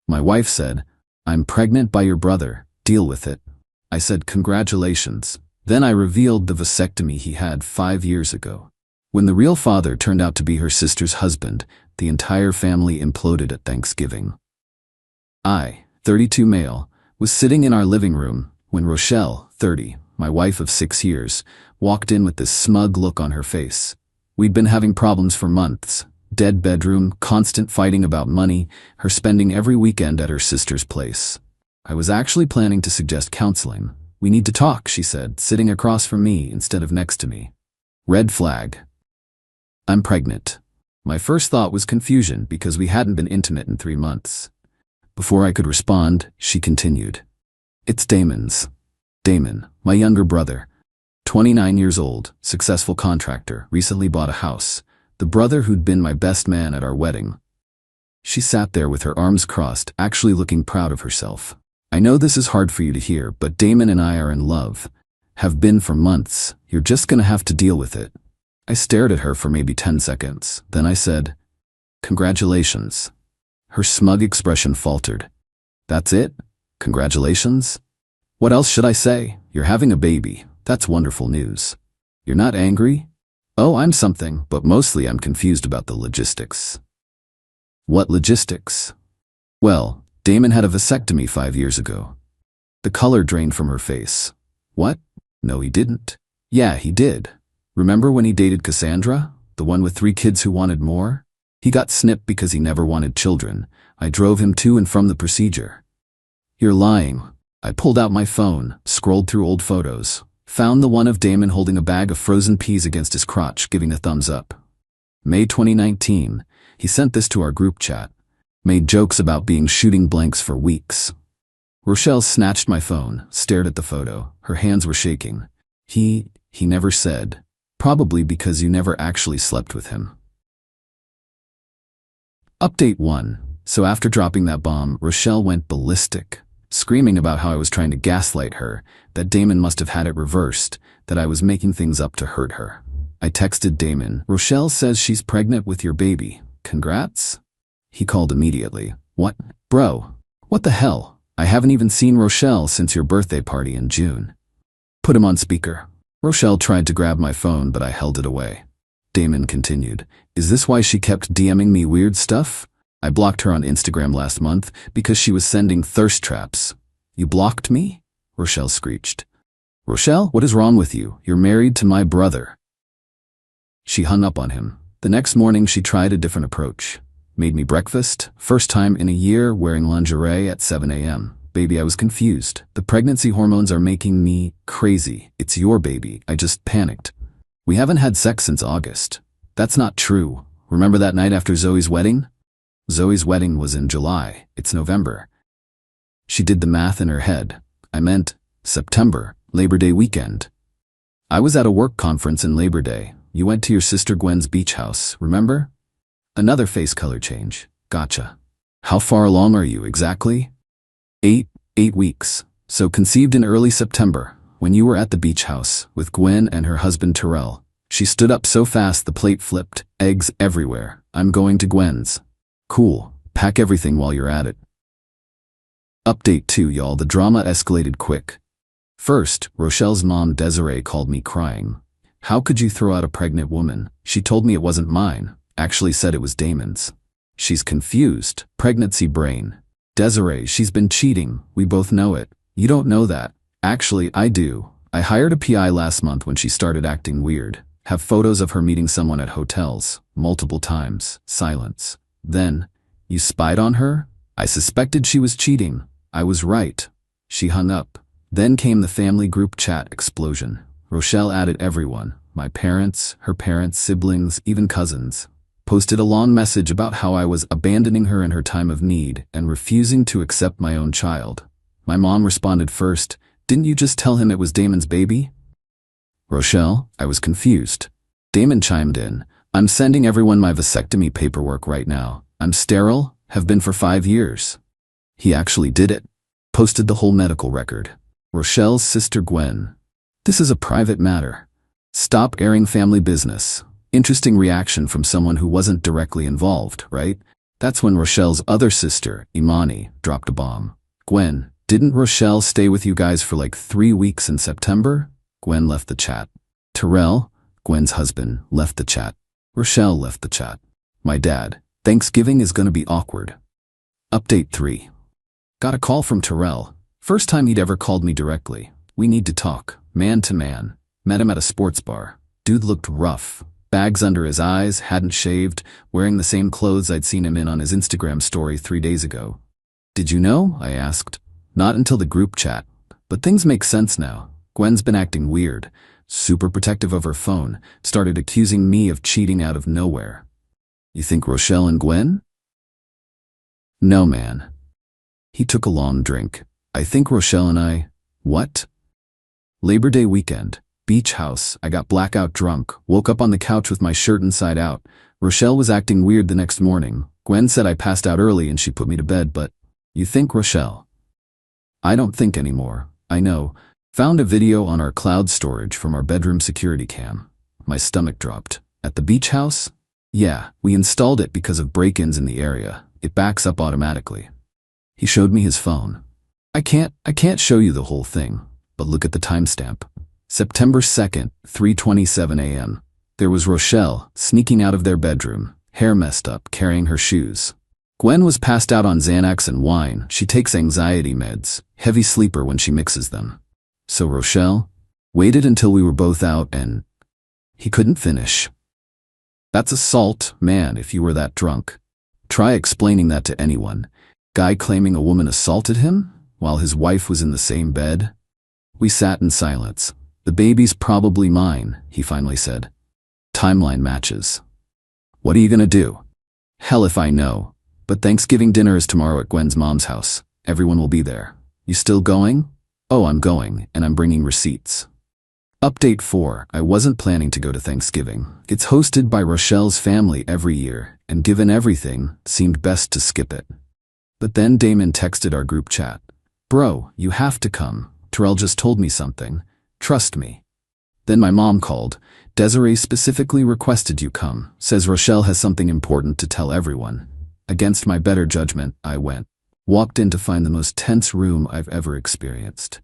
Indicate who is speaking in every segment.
Speaker 1: My wife said, "I'm pregnant by your brother, deal with it." I said, "Congratulations." Then I revealed the vasectomy he had 5 years ago. When the real father turned out to be her sister's husband, the entire family imploded at Thanksgiving. I, 32 male, was sitting in our living room when Rochelle, 30, my wife of 6 years, walked in with this smug look on her face. We'd been having problems for months. Dead bedroom, constant fighting about money, her spending every weekend at her sister's place. I was actually planning to suggest counseling. "We need to talk," she said, sitting across from me instead of next to me. Red flag. I'm pregnant. My first thought was confusion because we hadn't been intimate in 3 months. Before I could respond, she continued. "It's Damon's." Damon, my younger brother. 29 years old, successful contractor, recently bought a house. The brother who'd been my best man at our wedding. She sat there with her arms crossed, actually looking proud of herself. "I know this is hard for you to hear, but Damon and I are in love. Have been for months. You're just gonna have to deal with it." I stared at her for maybe 10 seconds. Then I said, "Congratulations." Her smug expression faltered. "That's it? Congratulations? What else should I say? You're having a baby. That's wonderful news. You're not angry?" "Oh, I'm something, but mostly I'm confused about the logistics." "What logistics?" "Well, Damon had a vasectomy 5 years ago." The color drained from her face. "What? No, he didn't." "Yeah, he did. Remember when he dated Cassandra, the one with 3 kids who wanted more? He got snipped because he never wanted children. I drove him to and from the procedure." "You're lying." I pulled out my phone, scrolled through old photos, found the one of Damon holding a bag of frozen peas against his crotch, giving a thumbs up. May 2019, he sent this to our group chat. Made jokes about being shooting blanks for weeks. Rochelle snatched my phone, stared at the photo. Her hands were shaking. He never said. Probably because you never actually slept with him. Update 1. So after dropping that bomb, Rochelle went ballistic, screaming about how I was trying to gaslight her, that Damon must have had it reversed, that I was making things up to hurt her. I texted Damon, "Rochelle says she's pregnant with your baby. Congrats?" He called immediately. "What? Bro, what the hell? I haven't even seen Rochelle since your birthday party in June." Put him on speaker. Rochelle tried to grab my phone, but I held it away. Damon continued, "Is this why she kept DMing me weird stuff? I blocked her on Instagram last month because she was sending thirst traps." "You blocked me?" Rochelle screeched. "Rochelle, what is wrong with you? You're married to my brother." She hung up on him. The next morning she tried a different approach. Made me breakfast, first time in a year wearing lingerie at 7 a.m. Baby, I was confused. The pregnancy hormones are making me crazy. It's your baby. I just panicked. "We haven't had sex since August." "That's not true. Remember that night after Zoe's wedding?" "Zoe's wedding was in July. It's November." She did the math in her head. "I meant September, Labor Day weekend." "I was at a work conference in Labor Day. You went to your sister Gwen's beach house, remember?" Another face color change. "Gotcha. How far along are you exactly?" Eight weeks. So conceived in early September, when you were at the beach house with Gwen and her husband Terrell. She stood up so fast the plate flipped, eggs everywhere. "I'm going to Gwen's." "Cool. Pack everything while you're at it." Update 2, y'all. The drama escalated quick. First, Rochelle's mom Desiree called me crying. "How could you throw out a pregnant woman? She told me it wasn't mine. Actually said it was Damon's." She's confused. Pregnancy brain. "Desiree, she's been cheating. We both know it. You don't know that." "Actually, I do. I hired a PI last month when she started acting weird. Have photos of her meeting someone at hotels, multiple times." Silence. Then, "You spied on her?" "I suspected she was cheating. I was right." She hung up. Then came the family group chat explosion. Rochelle added everyone. My parents, her parents, siblings, even cousins. Posted a long message about how I was abandoning her in her time of need and refusing to accept my own child. My mom responded first, "Didn't you just tell him it was Damon's baby?" "Rochelle, I was confused." Damon chimed in, "I'm sending everyone my vasectomy paperwork right now. I'm sterile, have been for 5 years. He actually did it. Posted the whole medical record. Rochelle's sister Gwen. "This is a private matter. Stop airing family business." Interesting reaction from someone who wasn't directly involved, right? That's when Rochelle's other sister, Imani, dropped a bomb. Gwen, didn't Rochelle stay with you guys for like 3 weeks in September? Gwen left the chat. Terrell, Gwen's husband, left the chat. Rochelle left the chat. My dad, Thanksgiving is gonna be awkward. Update 3. Got a call from Terrell. First time he'd ever called me directly. We need to talk, man to man. Met him at a sports bar. Dude looked rough. Bags under his eyes, hadn't shaved, wearing the same clothes I'd seen him in on his Instagram story 3 days ago. Did you know? I asked. Not until the group chat. But things make sense now. Gwen's been acting weird. Super protective of her phone. Started accusing me of cheating out of nowhere. You think Rochelle and Gwen? No, man. He took a long drink. I think Rochelle and I… What? Labor Day weekend. Beach house. I got blackout drunk. Woke up on the couch with my shirt inside out. Rochelle was acting weird the next morning. Gwen said I passed out early and she put me to bed, but… You think Rochelle? I don't think anymore. I know. Found a video on our cloud storage from our bedroom security cam. My stomach dropped. At the beach house? Yeah, we installed it because of break-ins in the area. It backs up automatically. He showed me his phone. I can't show you the whole thing, but look at the timestamp. September 2nd, 3:27 a.m. There was Rochelle, sneaking out of their bedroom, hair messed up, carrying her shoes. Gwen was passed out on Xanax and wine. She takes anxiety meds, heavy sleeper when she mixes them. So Rochelle waited until we were both out and… He couldn't finish. That's assault, man, if you were that drunk. Try explaining that to anyone. Guy claiming a woman assaulted him while his wife was in the same bed? We sat in silence. The baby's probably mine, he finally said. Timeline matches. What are you gonna do? Hell if I know. But Thanksgiving dinner is tomorrow at Gwen's mom's house. Everyone will be there. You still going? Oh, I'm going, and I'm bringing receipts. Update 4. I wasn't planning to go to Thanksgiving. It's hosted by Rochelle's family every year, and given everything, seemed best to skip it. But then Damon texted our group chat. Bro, you have to come. Terrell just told me something. Trust me. Then my mom called. Desiree specifically requested you come. Says Rochelle has something important to tell everyone. Against my better judgment, I went. Walked in to find the most tense room I've ever experienced.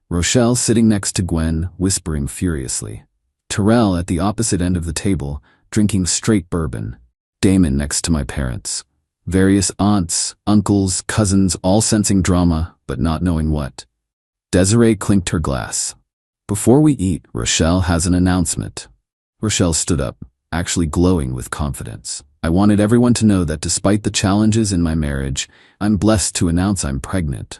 Speaker 1: Rochelle sitting next to Gwen, whispering furiously. Terrell at the opposite end of the table, drinking straight bourbon. Damon next to my parents. Various aunts, uncles, cousins, all sensing drama, but not knowing what. Desiree clinked her glass. Before we eat, Rochelle has an announcement. Rochelle stood up, actually glowing with confidence. I wanted everyone to know that despite the challenges in my marriage, I'm blessed to announce I'm pregnant.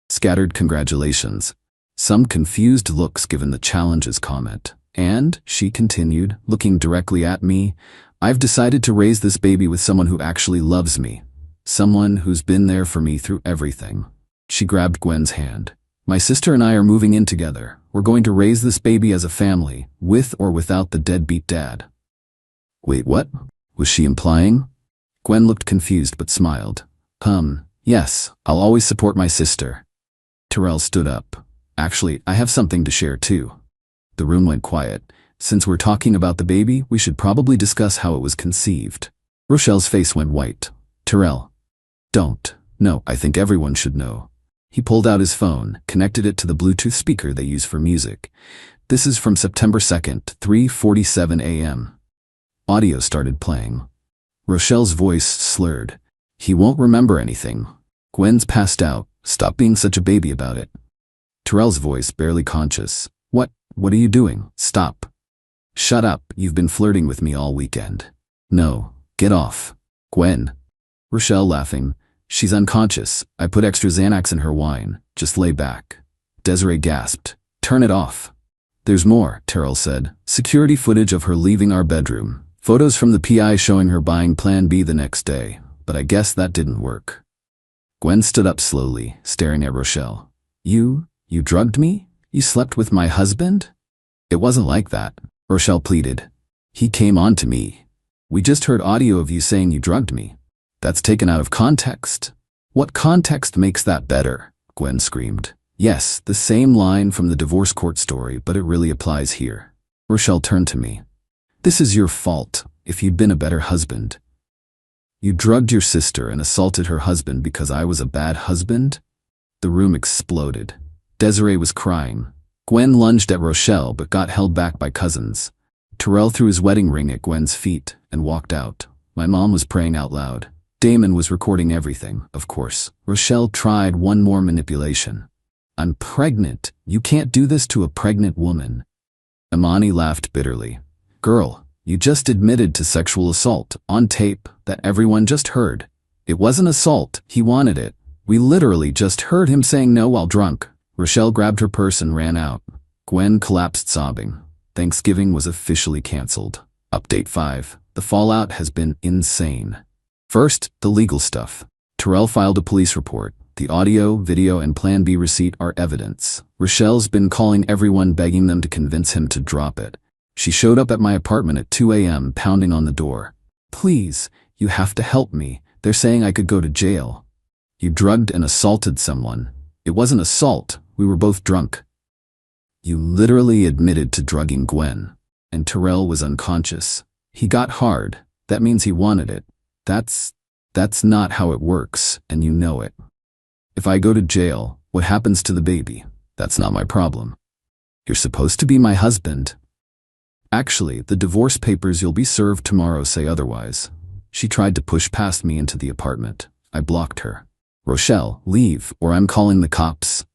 Speaker 1: Scattered congratulations. Some confused looks given the challenges comment. And, she continued, looking directly at me, I've decided to raise this baby with someone who actually loves me. Someone who's been there for me through everything. She grabbed Gwen's hand. My sister and I are moving in together. We're going to raise this baby as a family, with or without the deadbeat dad. Wait, what? Was she implying? Gwen looked confused but smiled. Yes, I'll always support my sister. Terrell stood up. Actually, I have something to share too. The room went quiet. Since we're talking about the baby, we should probably discuss how it was conceived. Rochelle's face went white. Terrell. Don't. No, I think everyone should know. He pulled out his phone, connected it to the Bluetooth speaker they use for music. This is from September 2nd, 3:47 a.m. Audio started playing. Rochelle's voice slurred. He won't remember anything. Gwen's passed out. Stop being such a baby about it. Terrell's voice barely conscious. What are you doing? Stop. Shut up, you've been flirting with me all weekend. No, get off. Gwen. Rochelle laughing. She's unconscious. I put extra Xanax in her wine. Just lay back. Desiree gasped. Turn it off. There's more, Terrell said. Security footage of her leaving our bedroom. Photos from the PI showing her buying Plan B the next day. But I guess that didn't work. Gwen stood up slowly, staring at Rochelle. You drugged me? You slept with my husband? It wasn't like that, Rochelle pleaded. He came on to me. We just heard audio of you saying you drugged me. That's taken out of context. What context makes that better? Gwen screamed. Yes, the same line from the divorce court story, but it really applies here. Rochelle turned to me. This is your fault. If you'd been a better husband. You drugged your sister and assaulted her husband because I was a bad husband? The room exploded. Desiree was crying. Gwen lunged at Rochelle but got held back by cousins. Terrell threw his wedding ring at Gwen's feet and walked out. My mom was praying out loud. Damon was recording everything, of course. Rochelle tried one more manipulation. I'm pregnant. You can't do this to a pregnant woman. Imani laughed bitterly. Girl, you just admitted to sexual assault on tape that everyone just heard. It wasn't assault. He wanted it. We literally just heard him saying no while drunk. Rochelle grabbed her purse and ran out. Gwen collapsed sobbing. Thanksgiving was officially canceled. Update 5. The fallout has been insane. First, the legal stuff. Terrell filed a police report. The audio, video, and Plan B receipt are evidence. Rochelle's been calling everyone begging them to convince him to drop it. She showed up at my apartment at 2 a.m. pounding on the door. Please, you have to help me. They're saying I could go to jail. You drugged and assaulted someone. It wasn't assault. We were both drunk. You literally admitted to drugging Gwen. And Terrell was unconscious. He got hard. That means he wanted it. That's not how it works, and you know it. If I go to jail, what happens to the baby? That's not my problem. You're supposed to be my husband. Actually, the divorce papers you'll be served tomorrow say otherwise. She tried to push past me into the apartment. I blocked her. Rochelle, leave, or I'm calling the cops.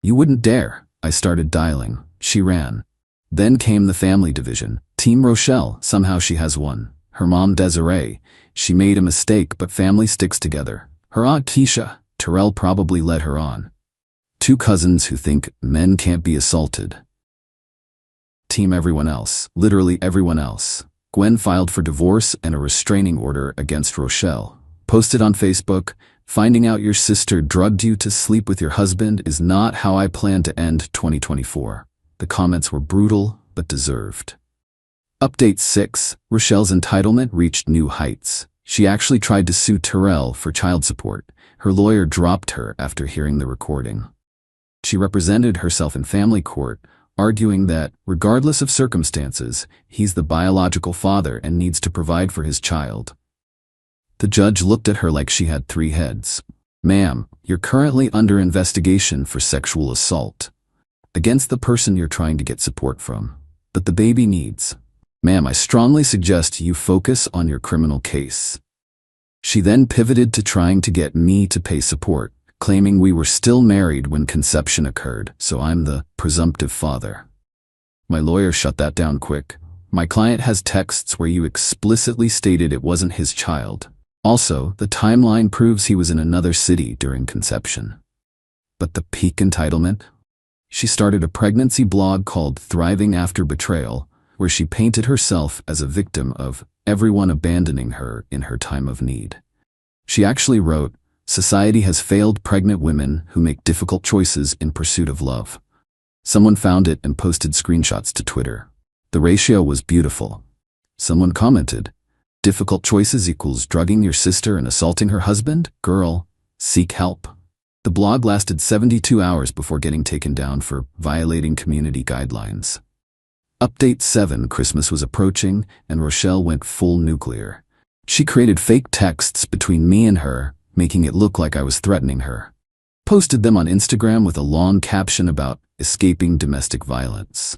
Speaker 1: You wouldn't dare. I started dialing. She ran. Then came the family division. Team Rochelle, somehow she has won. Her mom Desiree. She made a mistake, but family sticks together. Her aunt Tisha. Terrell probably led her on. 2 cousins who think men can't be assaulted. Team everyone else. Literally everyone else. Gwen filed for divorce and a restraining order against Rochelle. Posted on Facebook, finding out your sister drugged you to sleep with your husband is not how I plan to end 2024. The comments were brutal, but deserved. Update 6. Rochelle's entitlement reached new heights. She actually tried to sue Terrell for child support. Her lawyer dropped her after hearing the recording. She represented herself in family court, arguing that, regardless of circumstances, he's the biological father and needs to provide for his child. The judge looked at her like she had 3 heads. Ma'am, you're currently under investigation for sexual assault against the person you're trying to get support from, that the baby needs. Ma'am, I strongly suggest you focus on your criminal case. She then pivoted to trying to get me to pay support, claiming we were still married when conception occurred, so I'm the presumptive father. My lawyer shut that down quick. My client has texts where you explicitly stated it wasn't his child. Also, the timeline proves he was in another city during conception. But the peak entitlement? She started a pregnancy blog called Thriving After Betrayal, where she painted herself as a victim of everyone abandoning her in her time of need. She actually wrote, "Society has failed pregnant women who make difficult choices in pursuit of love." Someone found it and posted screenshots to Twitter. The ratio was beautiful. Someone commented, "Difficult choices equals drugging your sister and assaulting her husband? Girl, seek help." The blog lasted 72 hours before getting taken down for violating community guidelines. Update 7. Christmas was approaching, and Rochelle went full nuclear. She created fake texts between me and her, making it look like I was threatening her. Posted them on Instagram with a long caption about escaping domestic violence.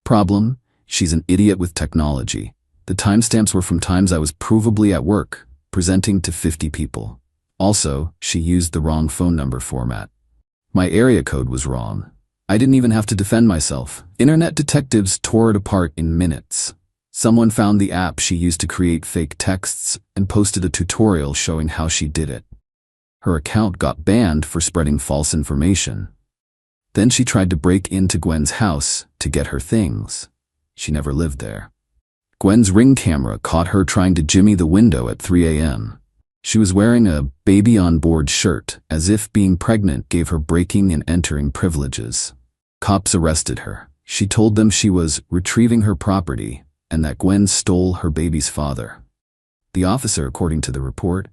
Speaker 1: Problem? She's an idiot with technology. The timestamps were from times I was provably at work, presenting to 50 people. Also, she used the wrong phone number format. My area code was wrong. I didn't even have to defend myself. Internet detectives tore it apart in minutes. Someone found the app she used to create fake texts and posted a tutorial showing how she did it. Her account got banned for spreading false information. Then she tried to break into Gwen's house to get her things. She never lived there. Gwen's Ring camera caught her trying to jimmy the window at 3 a.m. She was wearing a baby on board shirt, as if being pregnant gave her breaking and entering privileges. Cops arrested her. She told them she was retrieving her property and that Gwen stole her baby's father. The officer, according to the report,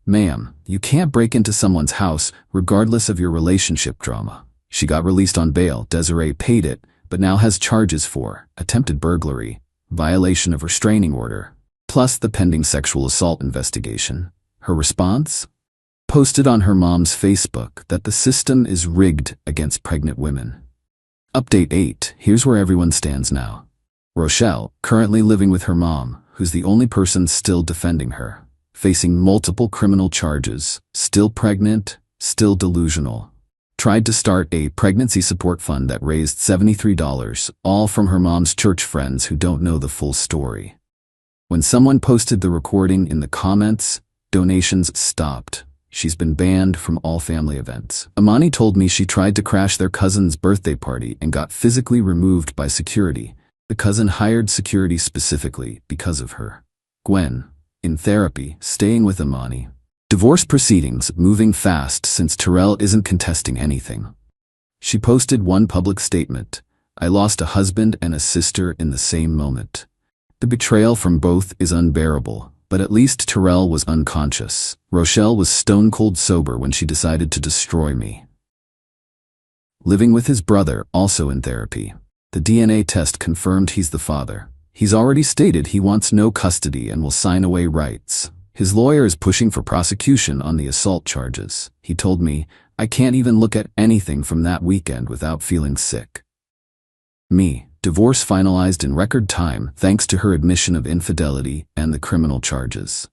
Speaker 1: "Ma'am, you can't break into someone's house regardless of your relationship drama." She got released on bail. Desiree paid it, but now has charges for attempted burglary, violation of restraining order, plus the pending sexual assault investigation. Her response? Posted on her mom's Facebook that the system is rigged against pregnant women. Update 8. Here's where everyone stands now. Rochelle, currently living with her mom, who's the only person still defending her, facing multiple criminal charges, still pregnant, still delusional. Tried to start a pregnancy support fund that raised $73, all from her mom's church friends who don't know the full story. When someone posted the recording in the comments, donations stopped. She's been banned from all family events. Amani told me she tried to crash their cousin's birthday party and got physically removed by security. The cousin hired security specifically because of her. Gwen, in therapy, staying with Amani. Divorce proceedings moving fast since Terrell isn't contesting anything. She posted one public statement. I lost a husband and a sister in the same moment. The betrayal from both is unbearable. But at least Terrell was unconscious. Rochelle was stone-cold sober when she decided to destroy me. Living with his brother, also in therapy. The DNA test confirmed he's the father. He's already stated he wants no custody and will sign away rights. His lawyer is pushing for prosecution on the assault charges. He told me, I can't even look at anything from that weekend without feeling sick. Me. Divorce finalized in record time thanks to her admission of infidelity and the criminal charges.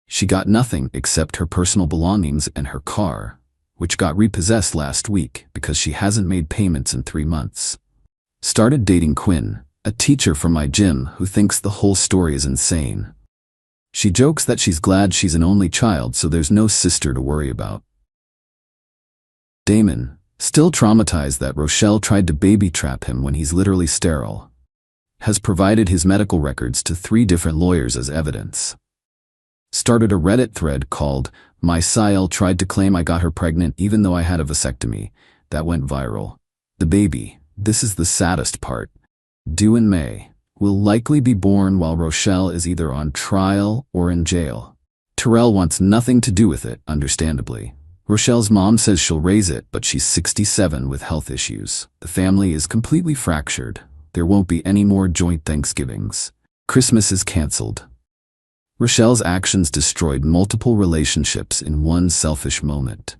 Speaker 1: She got nothing except her personal belongings and her car, which got repossessed last week because she hasn't made payments in 3 months. Started dating Quinn, a teacher from my gym who thinks the whole story is insane. She jokes that she's glad she's an only child so there's no sister to worry about. Damon. Still traumatized that Rochelle tried to baby trap him when he's literally sterile. Has provided his medical records to 3 different lawyers as evidence. Started a Reddit thread called, My Sile tried to claim I got her pregnant even though I had a vasectomy. That went viral. The baby, this is the saddest part, due in May, will likely be born while Rochelle is either on trial or in jail. Terrell wants nothing to do with it, understandably. Rochelle's mom says she'll raise it, but she's 67 with health issues. The family is completely fractured. There won't be any more joint Thanksgivings. Christmas is canceled. Rochelle's actions destroyed multiple relationships in one selfish moment.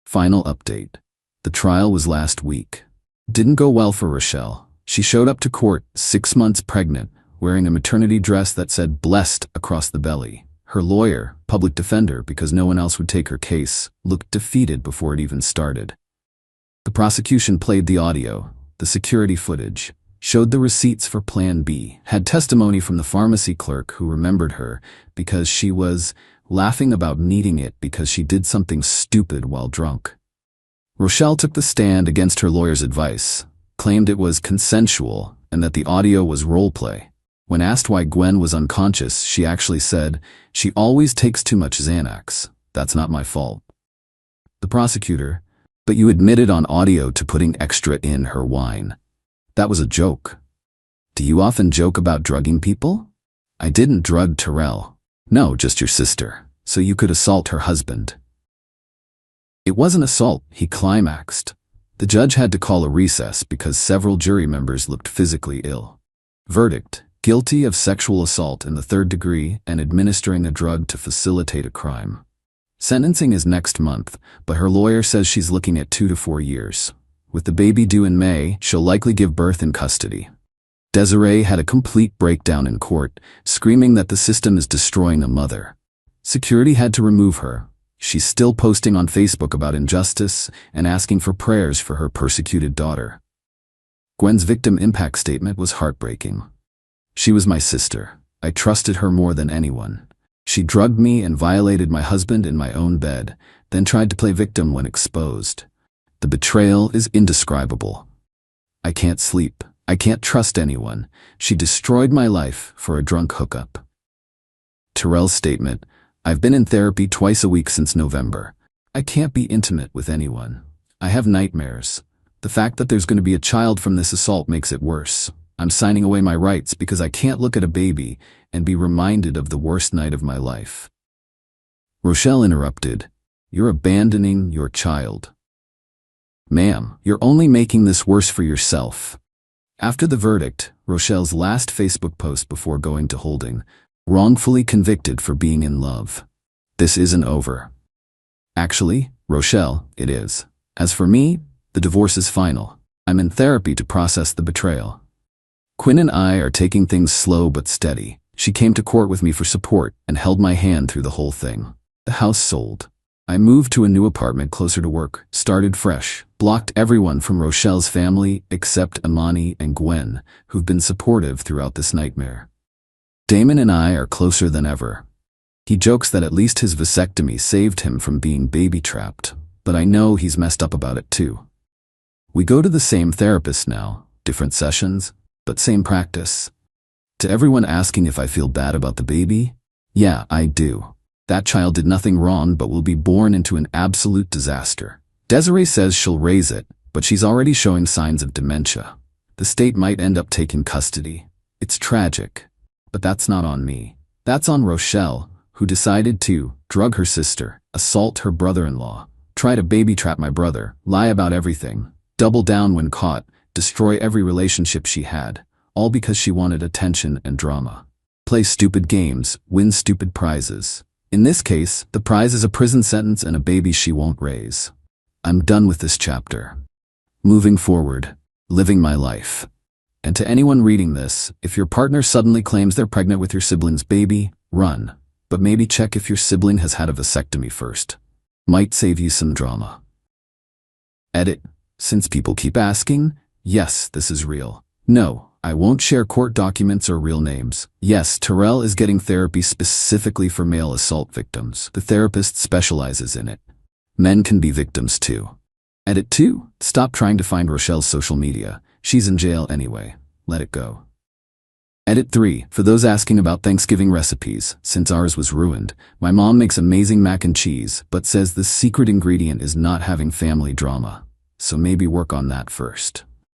Speaker 1: Final update. The trial was last week. Didn't go well for Rochelle. She showed up to court 6 months pregnant, wearing a maternity dress that said blessed across the belly. Her lawyer, public defender because no one else would take her case, looked defeated before it even started. The prosecution played the audio, the security footage, showed the receipts for Plan B, had testimony from the pharmacy clerk who remembered her because she was laughing about needing it because she did something stupid while drunk. Rochelle took the stand against her lawyer's advice, claimed it was consensual and that the audio was role play. When asked why Gwen was unconscious, she actually said, she always takes too much Xanax. That's not my fault. The prosecutor, but you admitted on audio to putting extra in her wine. That was a joke. Do you often joke about drugging people? I didn't drug Terrell. No, just your sister, so you could assault her husband. It wasn't assault, he climaxed. The judge had to call a recess because several jury members looked physically ill. Verdict. Guilty of sexual assault in the 3rd degree and administering a drug to facilitate a crime. Sentencing is next month, but her lawyer says she's looking at 2 to 4 years. With the baby due in May, she'll likely give birth in custody. Desiree had a complete breakdown in court, screaming that the system is destroying a mother. Security had to remove her. She's still posting on Facebook about injustice and asking for prayers for her persecuted daughter. Gwen's victim impact statement was heartbreaking. She was my sister. I trusted her more than anyone. She drugged me and violated my husband in my own bed, then tried to play victim when exposed. The betrayal is indescribable. I can't sleep. I can't trust anyone. She destroyed my life for a drunk hookup. Terrell's statement, I've been in therapy twice a week since November. I can't be intimate with anyone. I have nightmares. The fact that there's going to be a child from this assault makes it worse. I'm signing away my rights because I can't look at a baby and be reminded of the worst night of my life. Rochelle interrupted. You're abandoning your child. Ma'am, you're only making this worse for yourself. After the verdict, Rochelle's last Facebook post before going to holding, wrongfully convicted for being in love. This isn't over. Actually, Rochelle, it is. As for me, the divorce is final. I'm in therapy to process the betrayal. Quinn and I are taking things slow but steady. She came to court with me for support and held my hand through the whole thing. The house sold. I moved to a new apartment closer to work, started fresh, blocked everyone from Rochelle's family except Imani and Gwen, who've been supportive throughout this nightmare. Damon and I are closer than ever. He jokes that at least his vasectomy saved him from being baby-trapped, but I know he's messed up about it too. We go to the same therapist now, different sessions, but same practice. To everyone asking if I feel bad about the baby, yeah, I do. That child did nothing wrong but will be born into an absolute disaster. Desiree says she'll raise it, but she's already showing signs of dementia. The state might end up taking custody. It's tragic, but that's not on me. That's on Rochelle, who decided to drug her sister, assault her brother-in-law, try to baby-trap my brother, lie about everything, double down when caught, destroy every relationship she had, all because she wanted attention and drama. Play stupid games, win stupid prizes. In this case, the prize is a prison sentence and a baby she won't raise. I'm done with this chapter. Moving forward, living my life. And to anyone reading this, if your partner suddenly claims they're pregnant with your sibling's baby, run. But maybe check if your sibling has had a vasectomy first. Might save you some drama. Edit. Since people keep asking, yes, this is real. No, I won't share court documents or real names. Yes, Terrell is getting therapy specifically for male assault victims. The therapist specializes in it. Men can be victims too. Edit 2. Stop trying to find Rochelle's social media. She's in jail anyway. Let it go. Edit 3. For those asking about Thanksgiving recipes, since ours was ruined, my mom makes amazing mac and cheese, but says the secret ingredient is not having family drama. So maybe work on that first.